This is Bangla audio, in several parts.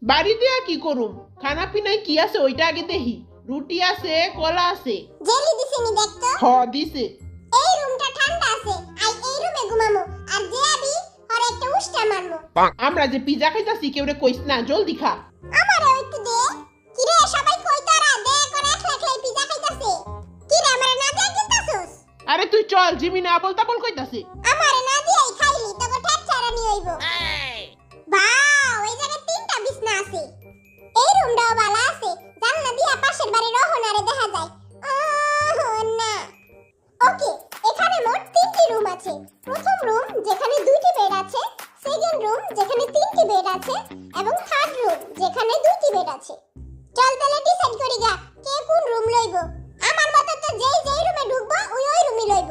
বাড়িতে কি করুম, খানা পিনায় কি আছে ওইটা আগে দেখি। রুটি আছে, কলা আছে। জেলি দিছে নি দেখতো? হ দিছে। এই রুমটা ঠান্ডা আছে, আই এই রুমে ঘুমামু। আর যে আবি আর একটা উষ্টা মারমু। আমরা যে পিজা খাইতাছি কেউরে কইস না, জলদি খা। আমারে একটু দে। কি রে সবাই কই তোরা দে করে একলাই পিজা খাইতাছে। কি রে আমারে না দিয়ে কিনতাছস? আরে তুই চল, জিমিনে আবল তাবল কইতাছে। আমারে না দিয়েই খাইলি তোকে ঠেট ছাড়া নি হইব। বাও, এই জায়গায় তিনটা বিছনা আছে। এই রুমটাও ভালো আছে, জানলা দিয়া পাশের বাড়ির রহনারে দেখা যায়। না ওকে, এখানে মোট তিনটি রুম আছে। প্রথম রুম যেখানে দুইটি বেড আছে, সেকেন্ড রুম যেখানে তিনটি বেড আছে, এবং থার্ড রুম যেখানে দুইটি বেড আছে। চল তাহলে ডিসাইড করি গা কে কোন রুম লইব। আমার মতে তো যেই রুমে ঢুকবো ওই রুমই লইব।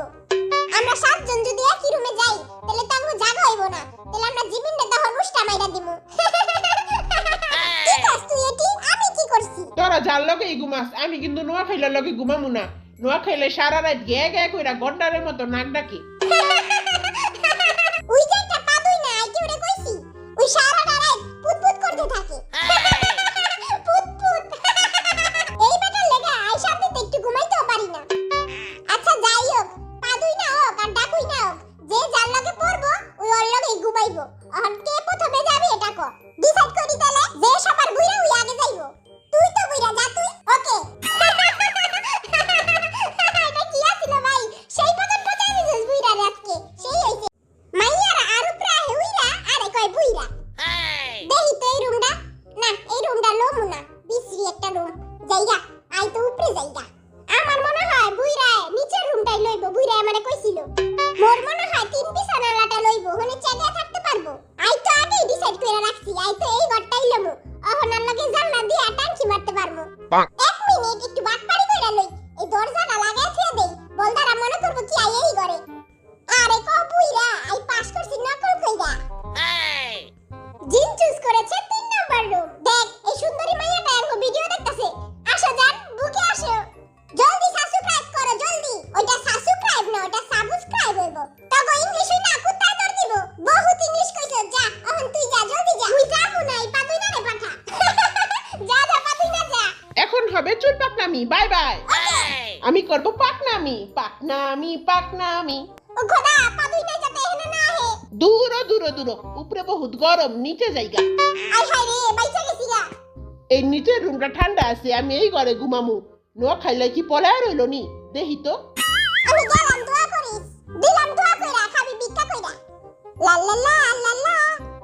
আমরা সাতজন যদি একই রুমে যাই তাহলে তো আমাকে জায়গা হইব না, তাহলে আমরা জিমিনটা তখন উষ্টা মাইরা দিমু। কি করছ তুই এটি? আমি কি করছি? তোরা যার লগে ঘুমাস, আমি কিন্তু নোয়া খাইলার লগে ঘুমামু না। নোয়া খাইলে সারা রাত গে গে কইরা গন্ডারের মতো নাক ডাকে। ওই যে একটা পাদুই না, আই কি ওরে কইছি? ওই সারা রাত পুতপুত করতে থাকে। পুতপুত। এই বেটার লেগা আই সাথে একটু ঘুমাইতেও পারি না। আচ্ছা যাই হোক, পাদুই না হোক আর ডাকুই না হোক, যে যার লগে পড়বো ওই ওর লগেই ঘুমাইবো। আর কে প্রথমে যাবে এটা কো। ডিসাইড করি তাহলে, যে সবার বুইরা ওই আগে যাইবো। তুই তো বুইরা যা তুই। ওকে। এটা কি আছিল ভাই? সেই মতন পচাই দিছিস বুইরা রাতকে। সেই হইছে। মাইয়ারা আর উপরা হইরা আরে কয় বুইরা। দেহি তো এই রুমটা। না, এই রুমটা লমু না। বিশ্রী একটা রুম। যাইগা, আই তো উপরে যাইগা। আমার মনে হয় বুইরা নিচের রুমটাই লইবো, বুইরা আমারে কইছিল। মোর মনে হয় তিন বিছানালাটা লইবো, হনে চেগে থাকতে পারবো। আই তো আগেই ডিসাইড কইরা রাখছি, আই তো এই ঘরটাই লমু। অহনার লগে জানলা দিয়া টানকি মারতে পারবো। এক মিনিট একটু বাটপাড়ি কইরা লই। এই দরজাটা লাগাই থিয়া দেই, বলদারা মনে করবো কি আই এই ঘরে। আরে ক বুইরা, আই পাস করছি নকল কইরা। জিন চুজ করেছে 3 নাম্বার রুম। দেখ এই সুন্দরী মাইয়াটা এরকম ভিডিও দেখতাছে। আসো জান, বুকে আসো। জলদি সাবস্ক্রাইব করো জলদি। ওইটা সাবস্ক্রাইব না, ওটা সাবস্ক্রাইব হইবো। তগো ইংলিশ হই না কুত্তা দর দিব। বহুত ইংলিশ কইছো, যা এখন তুই যা, জলদি যা। মুই যাবো না, এই পাতুই না রে পাঠা। যা যা পাতুই না যা। এখন হবে চুল পাকনামি, বাই বাই। আমি করব পাকনামি, পাকনামি, পাকনামি। ও খোদা, পাতুই না যাতে এখানে না আহে। দূর দূর দূর, উপরে বহুত গরম, নিচে যাইগা। আই হায় রে, বাইচা গেছি গা। এই নিচের রুমটা ঠান্ডা আছে, আমি এই ঘরে ঘুমামু। নোয়া খাইলে কি পলায় রইল নি, দেখি তো। আমি গেলাম, দোয়া করিস। দিলাম দোয়া কইরা, খাবি ভিক্ষা কইরা। লা লা লা লা লা।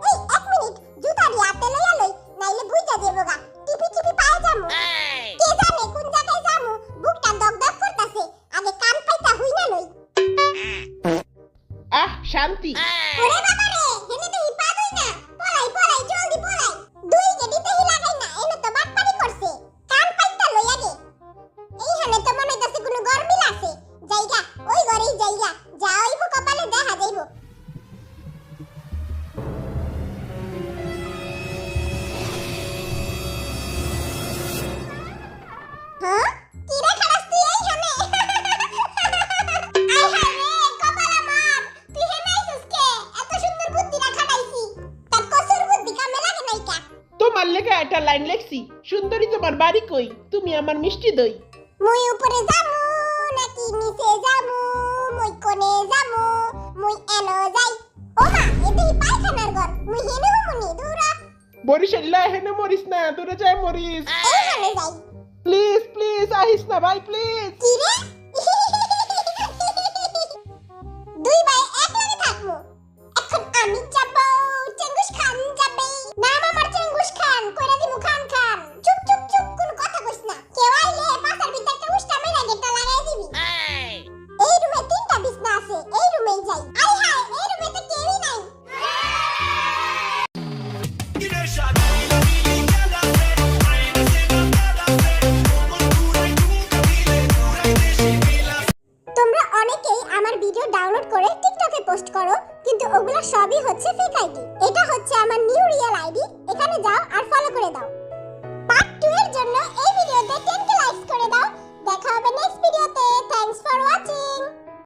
এই এক মিনিট, জুতা দিয়ে হাতে লইয়া লই, নাইলে বুইটা দেবো গা। টিপি টিপি পায়ে যামু। কে জানে কোন জায়গায় যামু, বুকটা দগদগ করতাছে। আগে কান পাইতা হই না লই। আহ শান্তি। ওরে বাবা রে, হেনে দেহি পা দই না। পলাই পলাই জলদি পলাই। দুই গেডিতে হি লাগাই না, এনে তো বাটপারি করছে। কান পাইতা লই আগে। এই হানে তো মনে হইতাছে কোনো গরমি লাগছে। যাইগা, ওই ঘরেই যাইগা। যা হইবো কপালে দেখা যাইবো। হ্যাঁ? কি রে খারাস তুই এই হানে? আই হায় রে, কপাল আমার। তুই হেনে আইছিস কে? এত সুন্দর বুদ্ধি রাখা পাইছি। তার কসুর বুদ্ধি কামে লাগে নাই কা? তোমার লেখা একটা লাইন লেখছি, সুন্দরী তোমার বাড়ি কই, তুমি আমার মিষ্টি দই। মুই উপরে যামু নাকি নিচে যামু? মুই কোনে যামু? মুই এনো যাই। ও মা, এতে পায়খানার ঘর। মুই হেনে হুমুনি দূরা। বরিশাল্লা হেনে মরিস না, দূরে যায় মরিস। এইখানে যাই। প্লিজ প্লিজ আহিস না ভাই, প্লিজ। কি রে? দুই ভাই এক লগে থাকমু। এখন আমি যাব, চেঙ্গুস খান যাবে। নাম আমার চেঙ্গুস খান, কইরা দিমু খান খান। চুপ চুপ চুপ, কোন কথা কইস না। কেউ আইলে পাছার ভিতর একটা উষ্টা মেরা গেটটা লাগাই দিবি। এই রুমে তিনটা বিছনা আছে, এই রুমেই যাই। আই হায়, এই রুমে তো কেউই নাই। ডাউনলোড করে টিকটকে পোস্ট করো, কিন্তু ওগুলা সবই হচ্ছে ফেক আইডি। এটা হচ্ছে আমার নিউ রিয়েল আইডি, এখানে যাও আর ফলো করে দাও। পার্ট 2 এর জন্য এই ভিডিওতে 10k লাইকস করে দাও। দেখা হবে নেক্সট ভিডিওতে। Thanks for watching.